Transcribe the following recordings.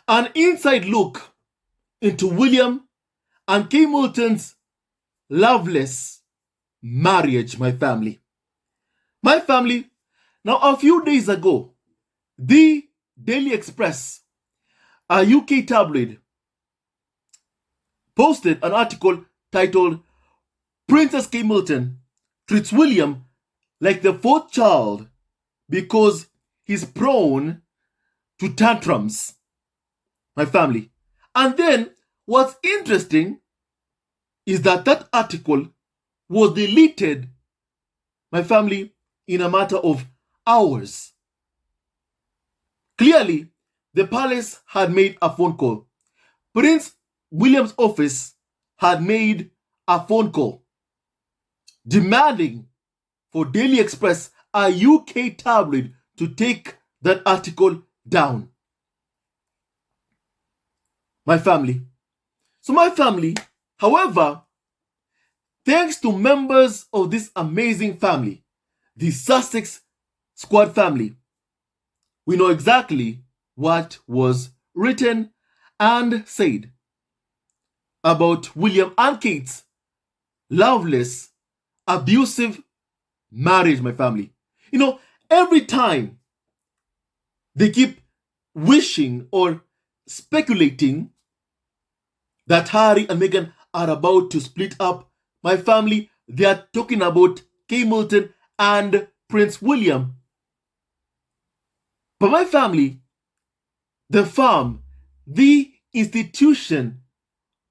An inside look into William and Kate Middleton's loveless marriage, my family. My family, now a few days ago, the Daily Express, a UK tabloid, posted an article titled Princess Kate Middleton treats William like the fourth child because he's prone to tantrums. My family. And then what's interesting is that that article was deleted, my family, in a matter of hours. Clearly, the palace had made a phone call. Prince William's office had made a phone call demanding for Daily Express, a UK tabloid, to take that article down. My family. So my family, however, thanks to members of this amazing family, the Sussex Squad family, we know exactly what was written and said about William and Kate's loveless, abusive marriage, my family. You know, every time they keep wishing or speculating that Harry and Meghan are about to split up, my family, they are talking about Kate Middleton and Prince William. But my family, the firm, the institution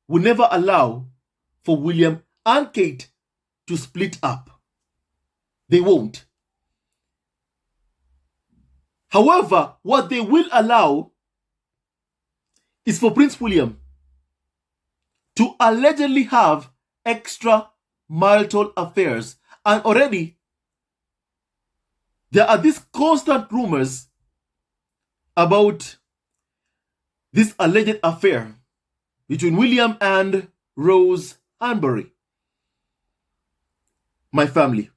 will never allow for William and Kate to split up. They won't. However, what they will allow is for Prince William to allegedly have extramarital affairs. And already, there are these constant rumors about this alleged affair between William and Rose Hanbury. My family.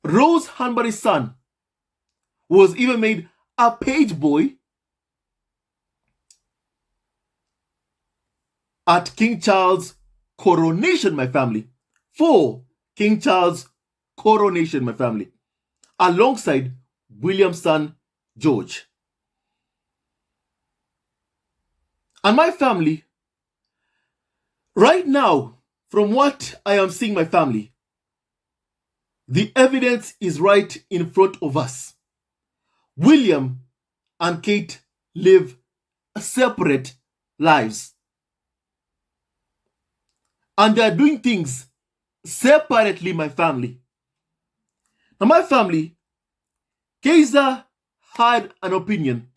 Rose Hanbury's son was even made a page boy at King Charles' coronation, my family. For King Charles' coronation, my family. Alongside William's son, George. And my family, right now, from what I am seeing, my family, the evidence is right in front of us. William and Kate live separate lives. And they are doing things separately, my family. Now, my family, Kaiser had an opinion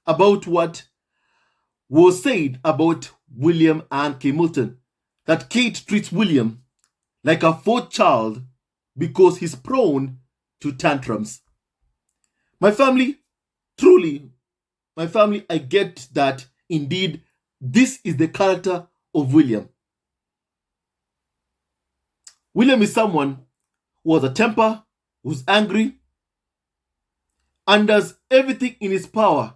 about what was said about William and Kate Middleton, that Kate treats William like a fourth child because he's prone to tantrums. My family, truly, my family, I get that indeed this is the character of William. William is someone who has a temper, who's angry, and does everything in his power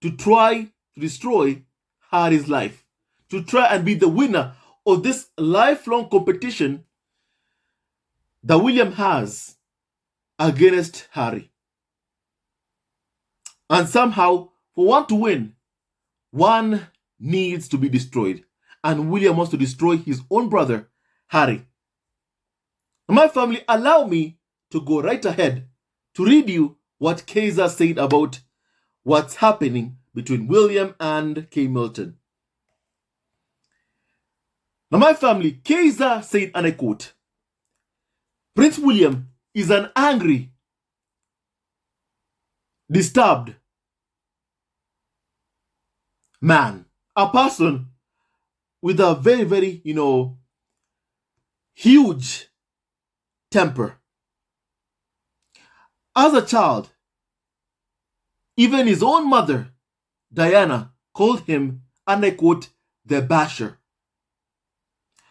to try to destroy Harry's life, to try and be the winner of this lifelong competition that William has against Harry. And somehow, for one to win, one needs to be destroyed. And William wants to destroy his own brother, Harry. My family, allow me to go right ahead to read you what Kaiser said about what's happening between William and Kate Middleton. Now, my family, Kaiser said, and I quote, Prince William is an angry, disturbed man, a person with a very, very, huge temper. As a child, even his own mother, Diana, called him, and I quote, the basher.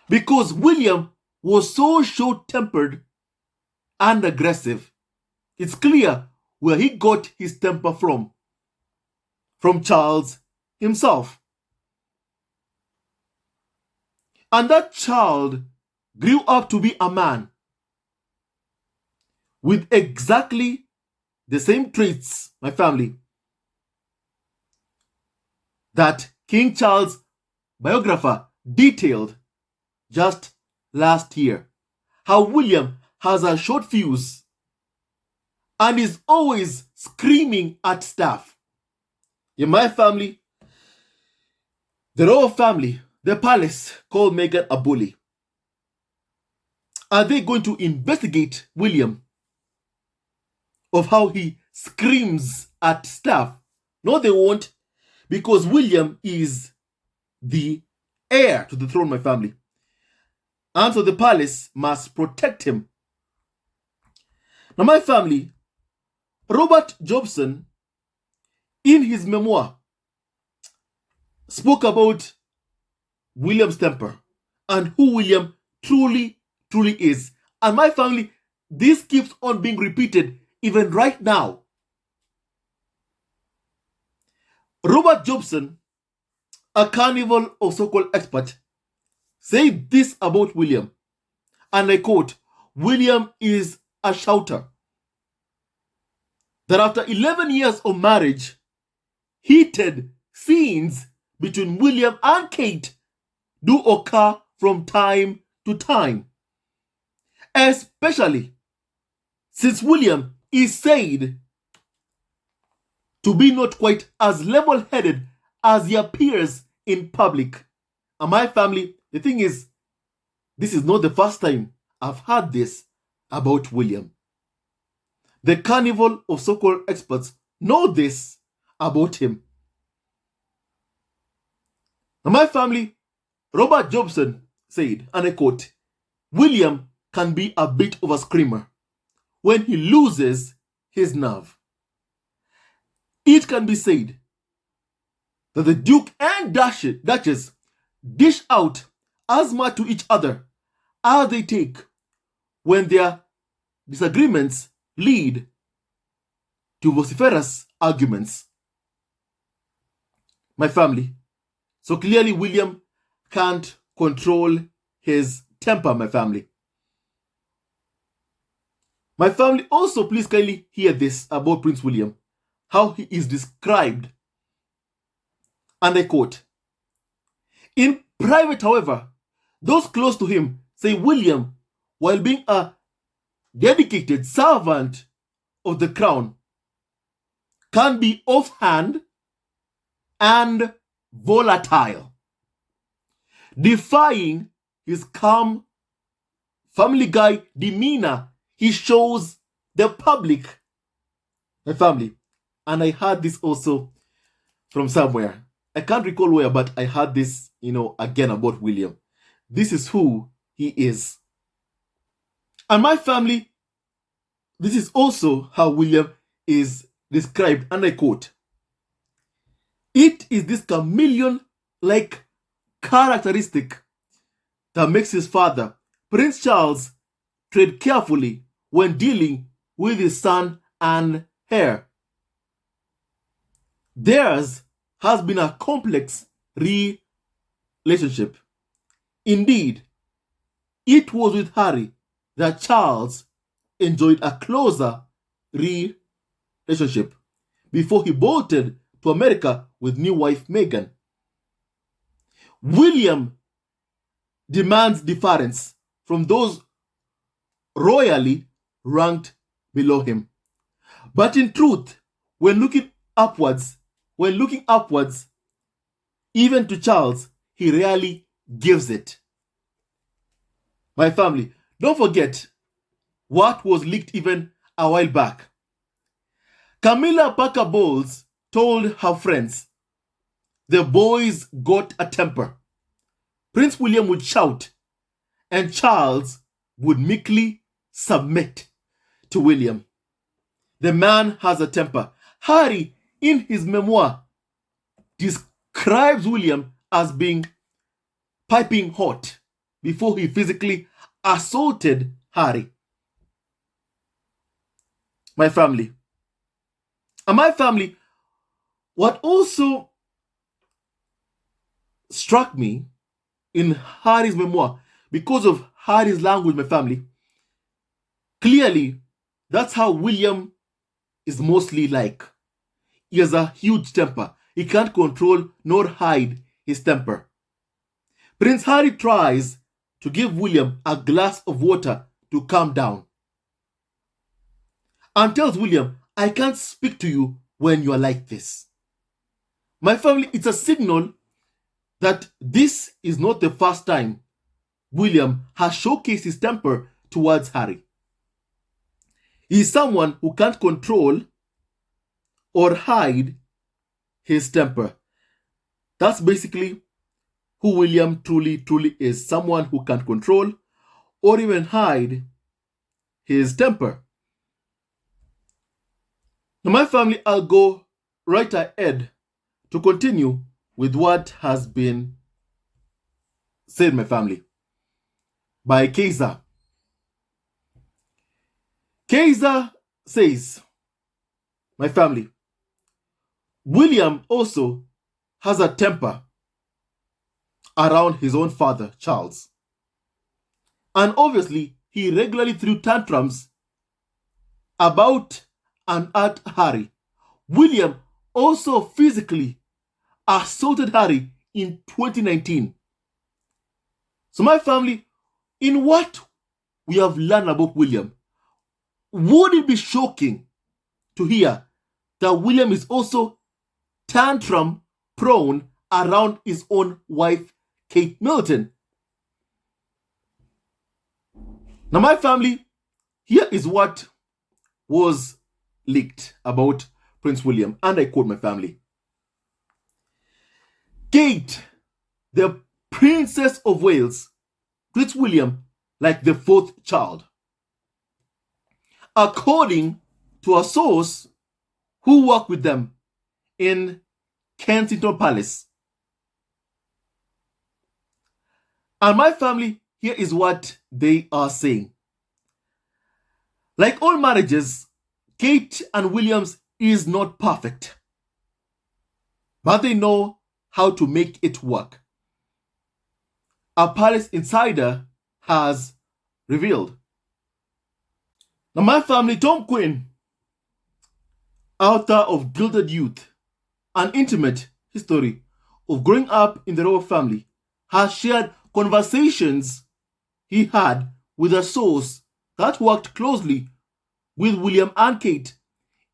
Because William was so short-tempered and aggressive. It's clear where he got his temper from. from Charles himself. And that child grew up to be a man with exactly the same traits, my family, that King Charles' biographer detailed just last year. How William has a short fuse and is always screaming at staff. In my family, the royal family, the palace, called Meghan a bully. Are they going to investigate William of how he screams at staff? No, they won't, because William is the heir to the throne, my family. And so the palace must protect him. Now, my family, Robert Jobson, in his memoir, spoke about William's temper and who William truly is. And my family, this keeps on being repeated even right now. Robert Jobson, a carnival of so-called expert, said this about William, and I quote, William is a shouter. That after 11 years of marriage, heated scenes between William and Kate do occur from time to time. Especially since William is said to be not quite as level-headed as he appears in public. And my family, the thing is, this is not the first time I've heard this about William. The carnival of so-called experts know this about him. Now, my family, Robert Jobson said, and I quote, William can be a bit of a screamer when he loses his nerve. It can be said that the Duke and Duchess dish out as much to each other as they take when their disagreements lead to vociferous arguments. My family, so clearly William can't control his temper, my family. My family, also please kindly hear this about Prince William, how he is described. And I quote, in private, however, those close to him say William, while being a dedicated servant of the crown, can be offhand and volatile, defying his calm family guy demeanor he shows the public. My family, and I heard this also from somewhere. I can't recall where, but I heard this, again about William. This is who he is. And my family, this is also how William is described, and I quote, it is this chameleon-like characteristic that makes his father, Prince Charles, tread carefully when dealing with his son and heir. Theirs has been a complex relationship. Indeed, it was with Harry that Charles enjoyed a closer relationship before he bolted to America with new wife Meghan. William demands deference from those royally ranked below him. But in truth, when looking upwards, even to Charles, he rarely gives it. My family, don't forget what was leaked even a while back. Camilla Parker Bowles told her friends, the boys got a temper. Prince William would shout, and Charles would meekly submit to William. The man has a temper. Harry, in his memoir, describes William as being piping hot before he physically assaulted Harry. My family. And my family, What also struck me in Harry's memoir, because of Harry's language, my family, clearly that's how William is mostly like. He has a huge temper. He can't control nor hide his temper. Prince Harry tries to give William a glass of water to calm down and tells William, I can't speak to you when you are like this. My family, it's a signal that this is not the first time William has showcased his temper towards Harry. He is someone who can't control or hide his temper. That's basically who William truly is. Someone who can't control or even hide his temper. Now, my family, I'll go right ahead to continue with what has been said, my family, by Kaiser. Kaiser says, my family, William also has a temper around his own father, Charles. And obviously, he regularly threw tantrums about and at Harry. William also physically assaulted Harry in 2019. So my family, in what we have learned about William, would it be shocking to hear that William is also tantrum prone around his own wife, Kate Middleton? Now my family, here is what was leaked about Prince William, and I quote, my family. Kate, the Princess of Wales, treats William like the fourth child. According to a source who worked with them in Kensington Palace. And my family, here is what they are saying. Like all marriages, Kate and William's is not perfect, but they know how to make it work. A palace insider has revealed. Now, my family, Tom Quinn, author of Gilded Youth, an intimate history of growing up in the royal family, has shared conversations he had with a source that worked closely with William and Kate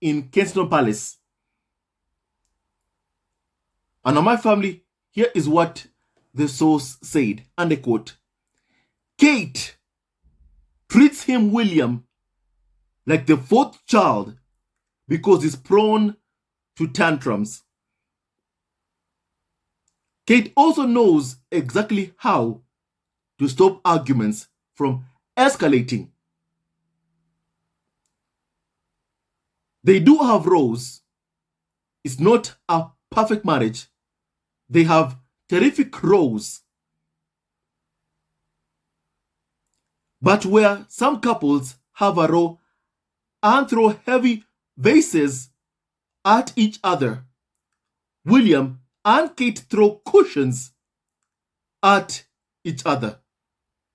in Kensington Palace. And now, my family, here is what the source said, and I quote, Kate treats him, William, like the fourth child because he's prone to tantrums. Kate also knows exactly how to stop arguments from escalating. They do have roles. It's not a perfect marriage. They have terrific roles. But where some couples have a row and throw heavy vases at each other, William and Kate throw cushions at each other.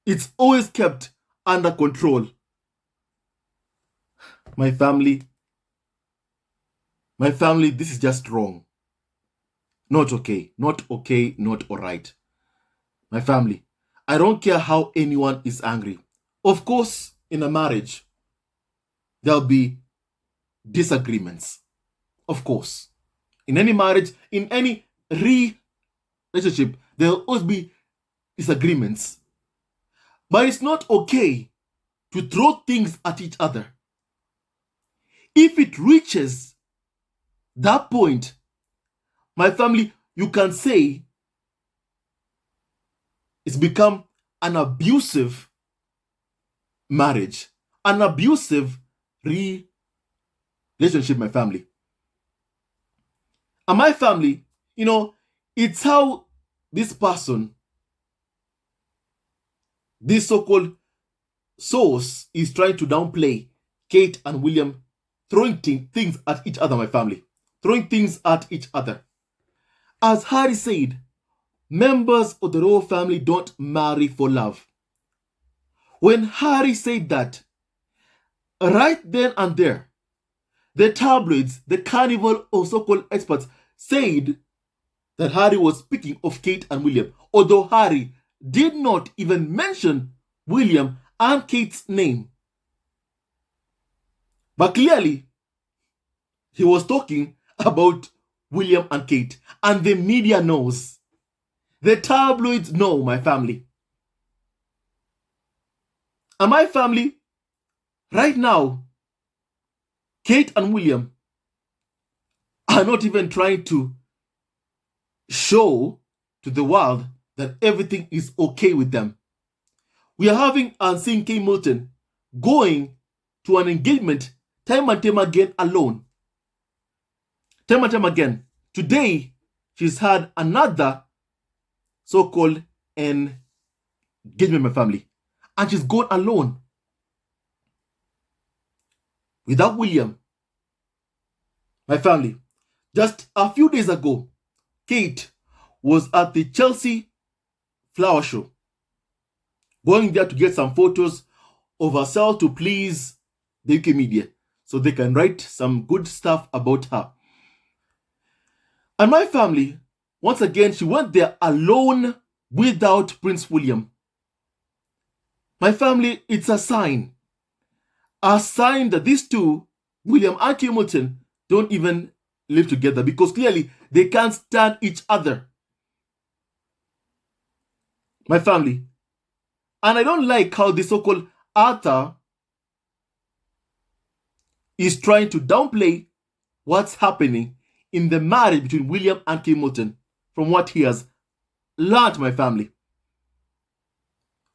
It's always kept under control. My family, this is just wrong. Not okay, not alright. My family, I don't care how anyone is angry. Of course, in a marriage, there'll be disagreements. Of course. In any marriage, in any relationship, there'll always be disagreements. But it's not okay to throw things at each other. If it reaches that point, my family, you can say it's become an abusive marriage, an abusive relationship, my family. And my family, it's how this person, this so-called source, is trying to downplay Kate and William throwing things at each other, my family. throwing things at each other. As Harry said, members of the royal family don't marry for love. When Harry said that, right then and there, the tabloids, the carnival of so-called experts, said that Harry was speaking of Kate and William, although Harry did not even mention William and Kate's name. But clearly, he was talking about William and Kate, and the media knows. The tabloids know, my family. And my family, right now, Kate and William are not even trying to show to the world that everything is okay with them. We are having and seeing Kate Middleton going to an engagement time and time again alone. Time and time again. Today, she's had another so-called engagement, my family. And she's gone alone. Without William. My family. Just a few days ago, Kate was at the Chelsea flower show. Going there to get some photos of herself to please the UK media. So they can write some good stuff about her. And my family, once again, she went there alone without Prince William. My family, it's a sign. A sign that these two, William and Kate Middleton, don't even live together because clearly they can't stand each other. My family. And I don't like how the so-called Arthur is trying to downplay what's happening in the marriage between William and Kate Middleton from what he has learned, my family.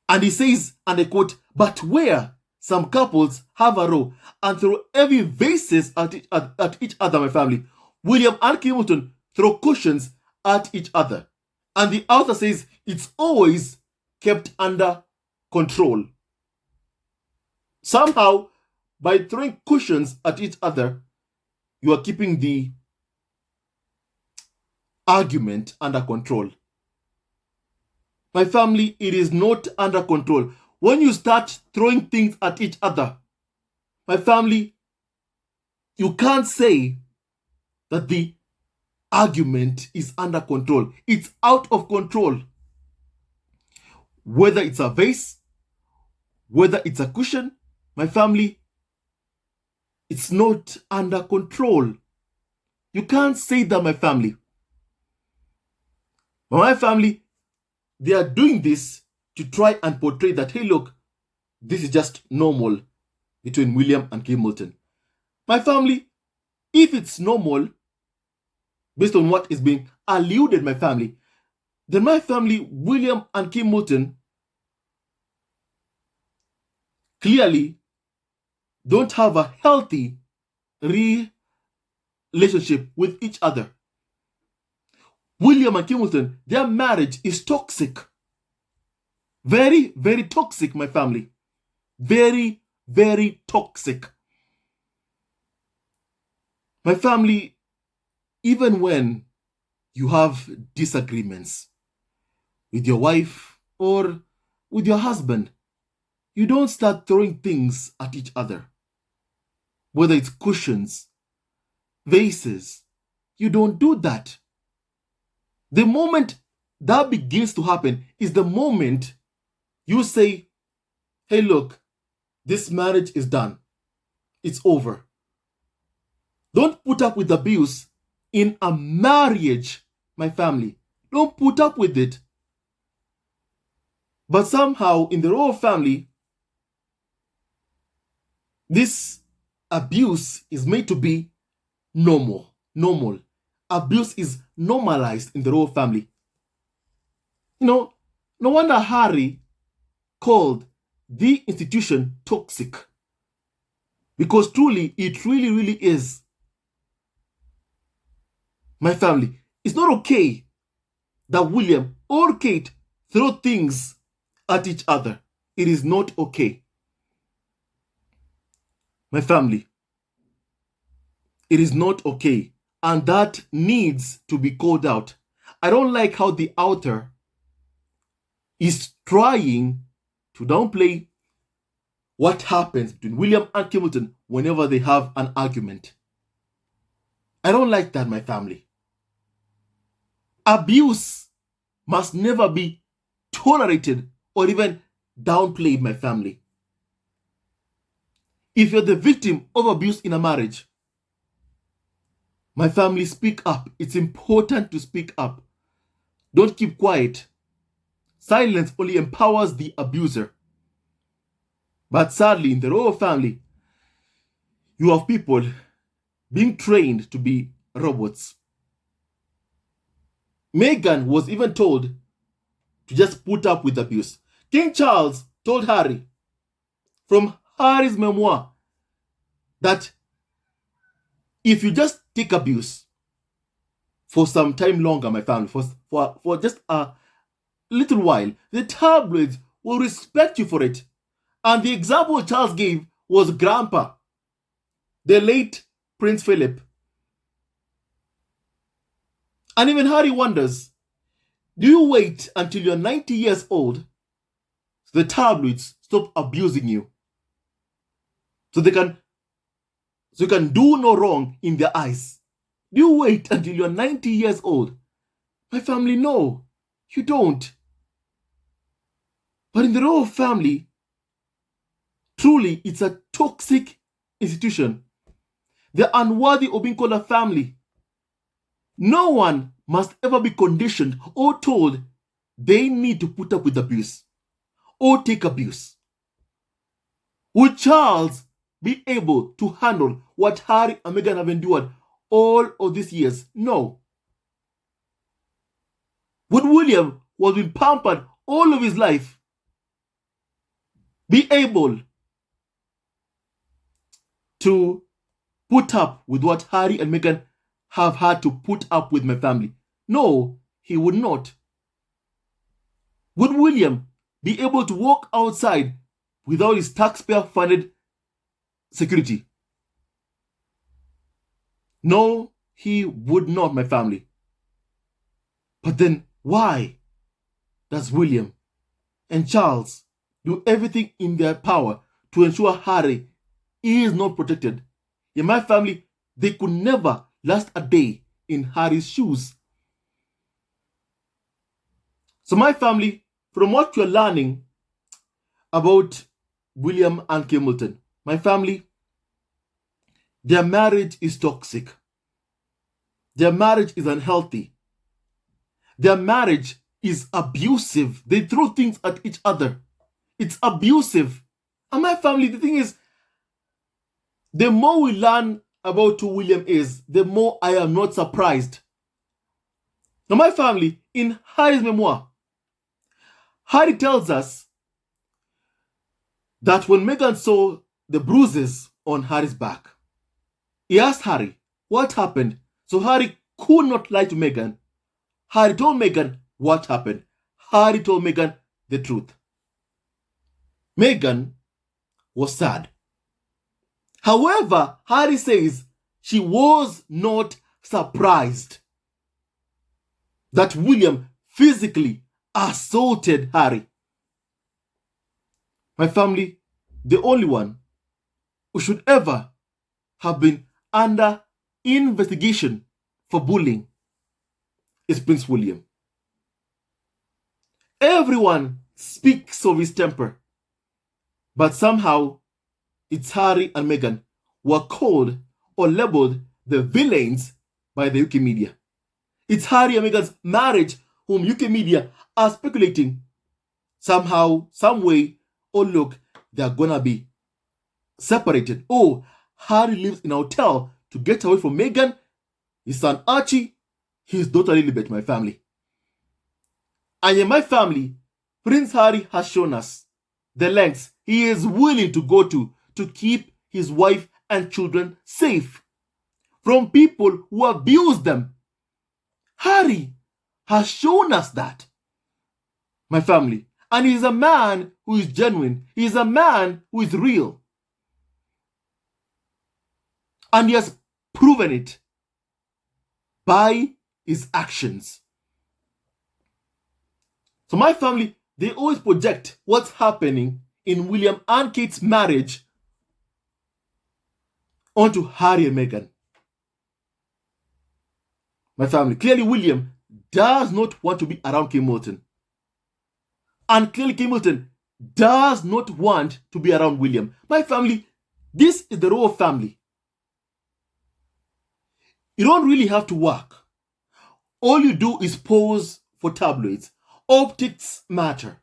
And he says, and I quote, "But where some couples have a row and throw heavy vases at each other, my family, William and Kate Middleton throw cushions at each other." And the author says it's always kept under control. Somehow, by throwing cushions at each other, you are keeping the argument under control. My family, it is not under control. When you start throwing things at each other, my family, you can't say that the argument is under control. It's out of control. Whether it's a vase, whether it's a cushion, my family, it's not under control. You can't say that, my family. But my family, they are doing this to try and portray that, hey, look, this is just normal between William and Kate Middleton. My family, if it's normal, based on what is being alluded, my family, then my family, William and Kate Middleton, clearly don't have a healthy relationship with each other. William and Kate Middleton, their marriage is toxic. Very, very toxic, my family. Very, very toxic. My family, even when you have disagreements with your wife or with your husband, you don't start throwing things at each other. Whether it's cushions, vases, you don't do that. The moment that begins to happen is the moment you say, hey, look, this marriage is done. It's over. Don't put up with abuse in a marriage, my family. Don't put up with it. But somehow in the royal family, this abuse is made to be normal. Abuse is normalized in the royal family. No wonder Harry called the institution toxic. Because truly, it really is. My family, it's not okay that William or Kate throw things at each other. It is not okay. My family, it is not okay. And that needs to be called out. I don't like how the author is trying to downplay what happens between William and Kate Middleton whenever they have an argument. I don't like that, my family. Abuse must never be tolerated or even downplayed, my family. If you're the victim of abuse in a marriage, my family, speak up. It's important to speak up. Don't keep quiet. Silence only empowers the abuser. But sadly, in the royal family, you have people being trained to be robots. Meghan was even told to just put up with abuse. King Charles told Harry, from Harry's memoir, that if you just take abuse for some time longer, my family, for just a little while, the tabloids will respect you for it. And the example Charles gave was Grandpa, the late Prince Philip. And even Harry wonders, do you wait until you're 90 years old so the tabloids stop abusing you? So you can do no wrong in their eyes. Do you wait until you're 90 years old? My family, no, you don't. But in the royal family, truly, it's a toxic institution. They're unworthy of being called a family. No one must ever be conditioned or told they need to put up with abuse or take abuse. Would Charles be able to handle what Harry and Meghan have endured all of these years? No. Would William, who has been pampered all of his life, be able to put up with what Harry and Meghan have had to put up with, my family? No, he would not. Would William be able to walk outside without his taxpayer-funded security? No, he would not, my family. But then why does William and Charles do everything in their power to ensure Harry is not protected? In my family, they could never last a day in Harry's shoes. So my family, from what you're learning about William and Kate Middleton, my family, their marriage is toxic. Their marriage is unhealthy. Their marriage is abusive. They throw things at each other. It's abusive. And my family, the thing is, the more we learn about who William is, the more I am not surprised. Now, my family, in Harry's memoir, Harry tells us that when Meghan saw the bruises on Harry's back, he asked Harry, what happened? So Harry could not lie to Meghan. Harry told Meghan what happened. Harry told Meghan the truth. Meghan was sad. However, Harry says she was not surprised that William physically assaulted Harry. My family, the only one who should ever have been under investigation for bullying is Prince William. Everyone speaks of his temper, but somehow it's Harry and Meghan who are called or labeled the villains by the UK media. It's Harry and Meghan's marriage whom UK media are speculating somehow, some way, oh look, they're gonna be separated. Oh, Harry lives in a hotel to get away from Meghan, his son Archie, his daughter LILIBET, my family. And in my family, Prince Harry has shown us the lengths he is willing to go to keep his wife and children safe from people who abuse them. Harry has shown us that, my family. And he is a man who is genuine. He is a man who is real. And he has proven it. by his actions. So my family, they always project what's happening in William and Kate's marriage onto Harry and Meghan. My family, clearly William does not want to be around Kate Middleton. And clearly Kate Middleton does not want to be around William. My family, this is the royal family. You don't really have to work. All you do is pose for tabloids. Optics matter.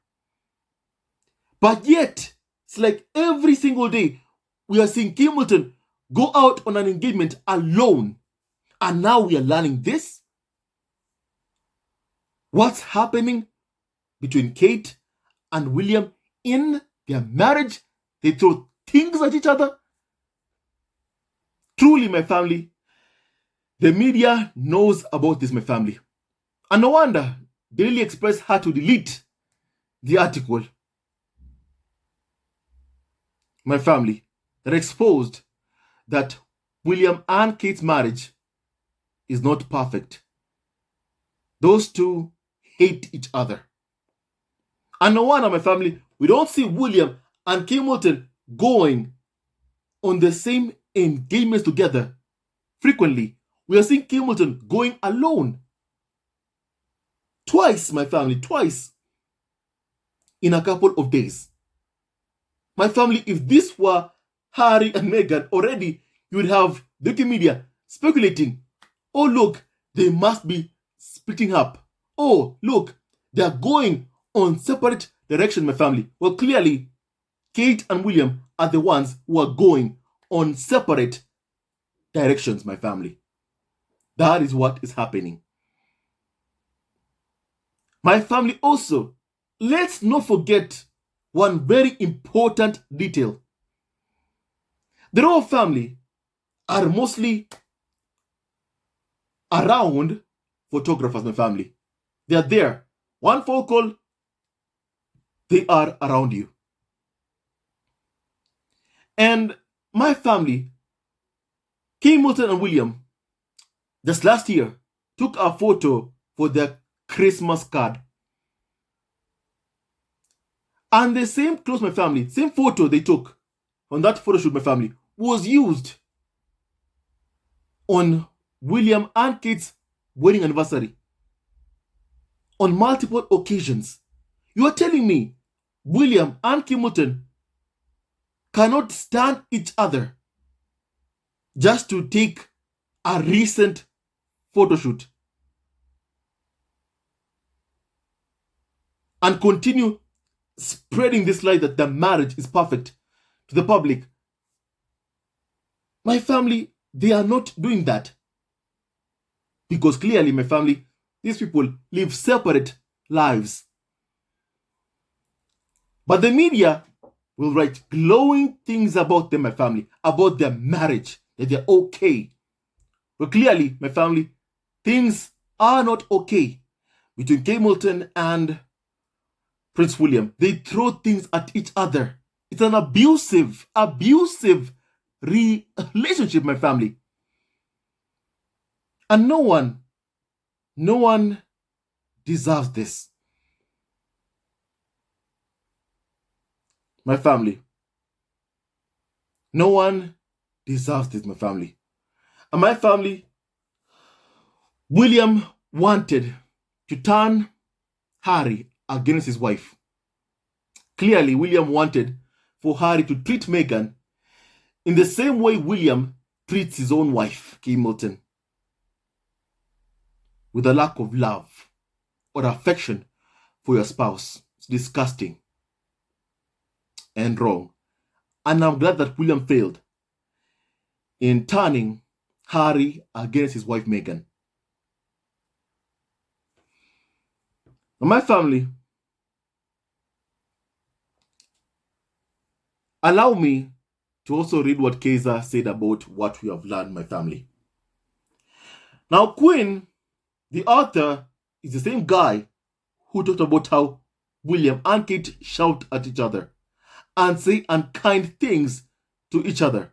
But yet, it's like every single day, we are seeing Kate Middleton go out on an engagement alone. And now we are learning this. What's happening between Kate and William in their marriage? They throw things at each other. Truly, my family, the media knows about this, my family. And no wonder Daily Express had to delete the article. My family, that exposed that William and Kate's marriage is not perfect. Those two hate each other. And no wonder, my family, we don't see William and Kate Middleton going on the same engagements together frequently. We are seeing Kate Middleton going alone. Twice, my family, twice in a couple of days. My family, if this were Harry and Meghan already, you would have the media speculating, oh look, they must be splitting up. Oh look, they are going on separate directions, my family. Well, clearly, Kate and William are the ones who are going on separate directions, my family. That is what is happening. My family also, let's not forget one very important detail. The royal family are mostly around photographers, my family. They are there. One phone call, they are around you. And my family, Kate Middleton and William, just last year, took a photo for their Christmas card. And the same clothes, my family, same photo they took on that photo shoot, my family, was used on William and Kate's wedding anniversary on multiple occasions. You are telling me William and Kate Middleton cannot stand each other just to take a recent photo shoot and continue spreading this lie that the marriage is perfect to the public? My family, they are not doing that. Because clearly, my family, these people live separate lives. But the media will write glowing things about them, my family, about their marriage, that they're okay. But clearly, my family, things are not okay between Kate Middleton and Prince William. They throw things at each other. It's an abusive relationship, my family. And no one deserves this. My family, no one deserves this, my family. And my family, William wanted to turn Harry against his wife. Clearly, William wanted for Harry to treat Meghan in the same way William treats his own wife, Kate Middleton, with a lack of love or affection for your spouse. It's disgusting and wrong. And I'm glad that William failed in turning Harry against his wife Meghan. Now, my family, allow me to also read what Kaiser said about what we have learned, my family. Now, Quinn, the author, is the same guy who talked about how William and Kate shout at each other and say unkind things to each other.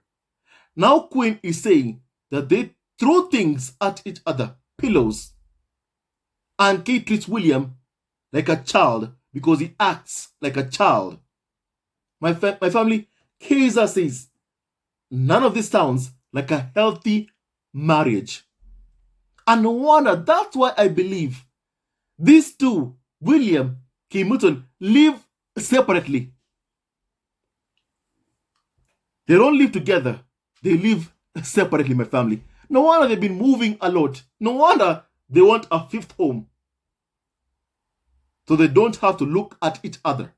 Now Quinn is saying that they throw things at each other pillows. And Kate treats William like a child because he acts like a child. My family, Kaiser says, none of this sounds like a healthy marriage. And no wonder, that's why I believe these two, William, Kate Middleton, live separately. They don't live together. They live separately, my family. No wonder they've been moving a lot. No wonder they want a fifth home. So they don't have to look at each other.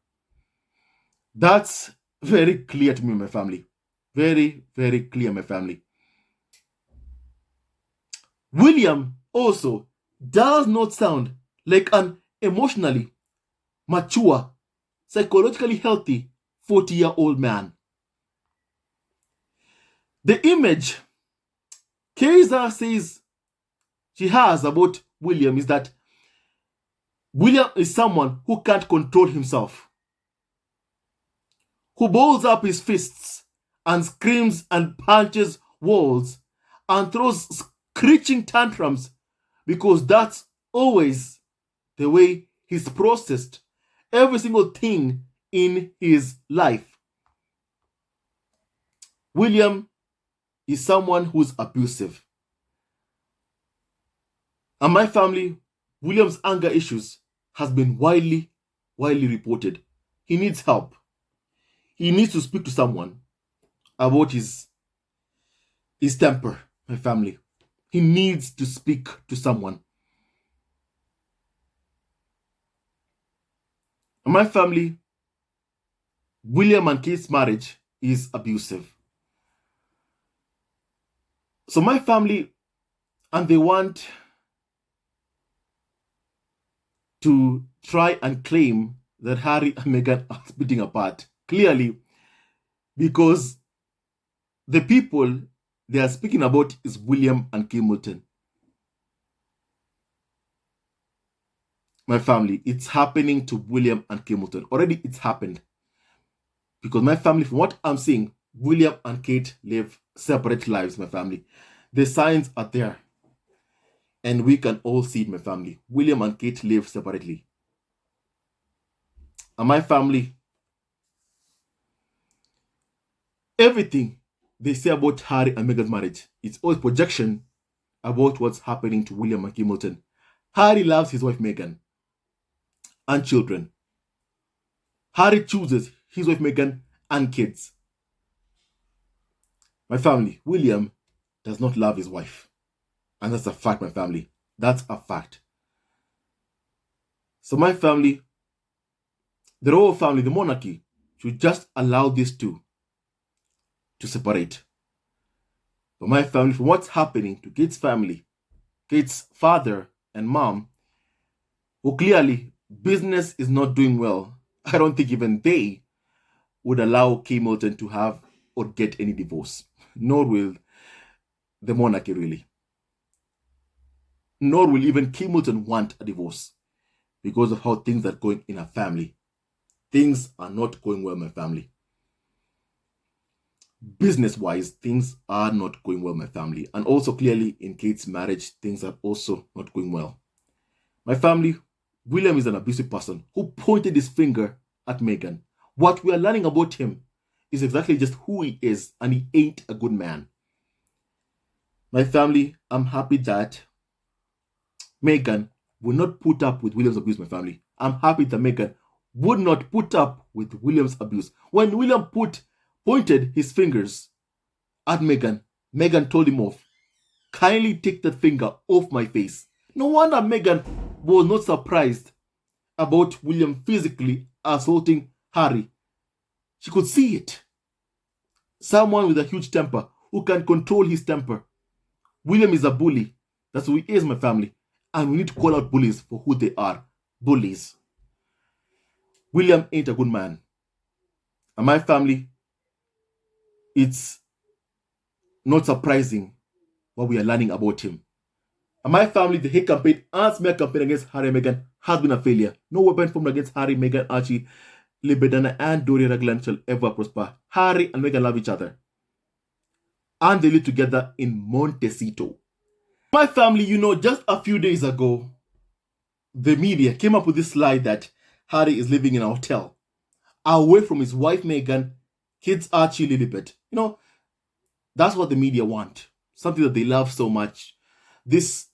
That's very clear to me, my family. Very, very clear, my family. William also does not sound like an emotionally mature, psychologically healthy 40-year-old man. The image Kaiser says she has about William is that William is someone who can't control himself, who balls up his fists and screams and punches walls and throws screeching tantrums because that's always the way he's processed every single thing in his life. William is someone who's abusive. And my family, William's anger issues has been widely reported. He needs help. He needs to speak to someone about his temper, my family. He needs to speak to someone. In my family, William and Kate's marriage is abusive. So my family, and they want to try and claim that Harry and Meghan are splitting apart. Clearly, because the people they are speaking about is William and Kate Middleton. My family, it's happening to William and Kate Middleton. Already it's happened. Because my family, from what I'm seeing, William and Kate live separate lives, my family. The signs are there. And we can all see it, my family. William and Kate live separately. And my family, everything they say about Harry and Meghan's marriage, it's all projection about what's happening to William and Kate Middleton. Harry loves his wife Meghan and children. Harry chooses his wife Meghan and kids. My family, William does not love his wife. And that's a fact, my family. That's a fact. So my family, the royal family, the monarchy, should just allow these two to separate. But my family, from what's happening to Kate's family, Kate's father and mom, who clearly business is not doing well, I don't think even they would allow Kate Middleton to have or get any divorce. Nor will the monarchy really. Nor will even Kate Middleton want a divorce because of how things are going in her family. Things are not going well, my family. Business-wise, things are not going well, my family. And also clearly in Kate's marriage, things are also not going well. My family, William is an abusive person who pointed his finger at Meghan. What we are learning about him is exactly just who he is, and he ain't a good man. My family, I'm happy that Meghan will not put up with William's abuse, my family. I'm happy that Meghan would not put up with William's abuse. When William pointed his fingers at Meghan, Meghan told him off. Kindly take that finger off my face. No wonder Meghan was not surprised about William physically assaulting Harry. She could see it. Someone with a huge temper who can control his temper. William is a bully. That's who he is, my family. And we need to call out bullies for who they are. Bullies. William ain't a good man. And my family, it's not surprising what we are learning about him. And my family, the hate campaign and smear campaign against Harry and Meghan has been a failure. No weapon formed against Harry, Meghan, Archie, LILIBET, and Dory Raglan shall ever prosper. Harry and Meghan love each other. And they live together in Montecito. My family, just a few days ago, the media came up with this lie that Harry is living in a hotel, away from his wife Meghan, kids Archie, Lilibet. That's what the media want. Something that they love so much. This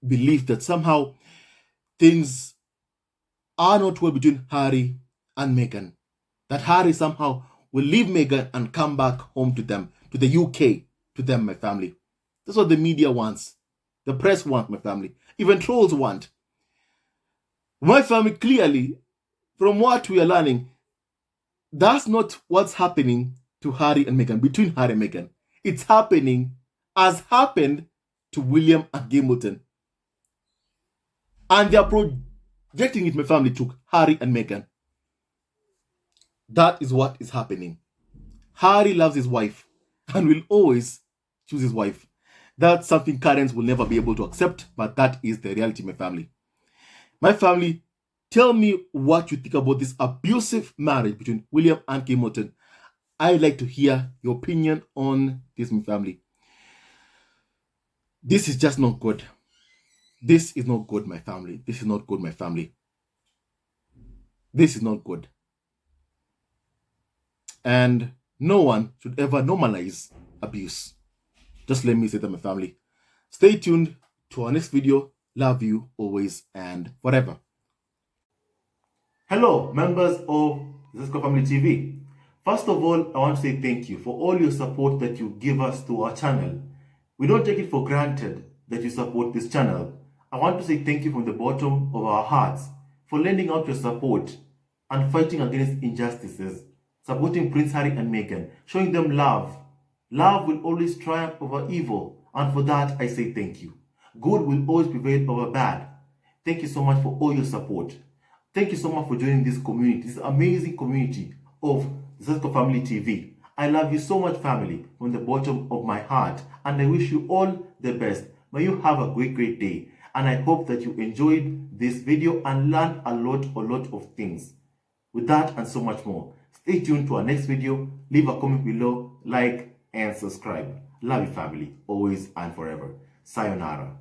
belief that somehow things are not well between Harry and Meghan. That Harry somehow will leave Meghan and come back home to them, to the UK, to them, my family. That's what the media wants. The press want, my family. Even trolls want. My family, clearly, from what we are learning, that's not what's happening to Harry and Meghan, between Harry and Meghan. It's happening as happened to William and Kate Middleton. And they are projecting it, my family, to Harry and Meghan. That is what is happening. Harry loves his wife and will always choose his wife. That's something Karens will never be able to accept, but that is the reality, my family. My family, tell me what you think about this abusive marriage between William and Kate Middleton. I'd like to hear your opinion on this, my family. This is just not good. This is not good, my family. This is not good, my family. This is not good. And no one should ever normalize abuse. Just let me say that, my family. Stay tuned to our next video. Love you always and forever. Hello, members of Zesco Family TV. First of all, I want to say thank you for all your support that you give us to our channel. We don't take it for granted that you support this channel. I want to say thank you from the bottom of our hearts for lending out your support and fighting against injustices, supporting Prince Harry and Meghan, showing them love. Love will always triumph over evil, and for that I say thank you. Good will always prevail over bad. Thank you so much for all your support. Thank you so much for joining this community, this amazing community of Zesco Family TV. I love you so much, family, from the bottom of my heart, and I wish you all the best. May you have a great day, and I hope that you enjoyed this video and learned a lot of things. With that and so much more, stay tuned to our next video. Leave a comment below, like, and subscribe. Love you, family, always and forever. Sayonara.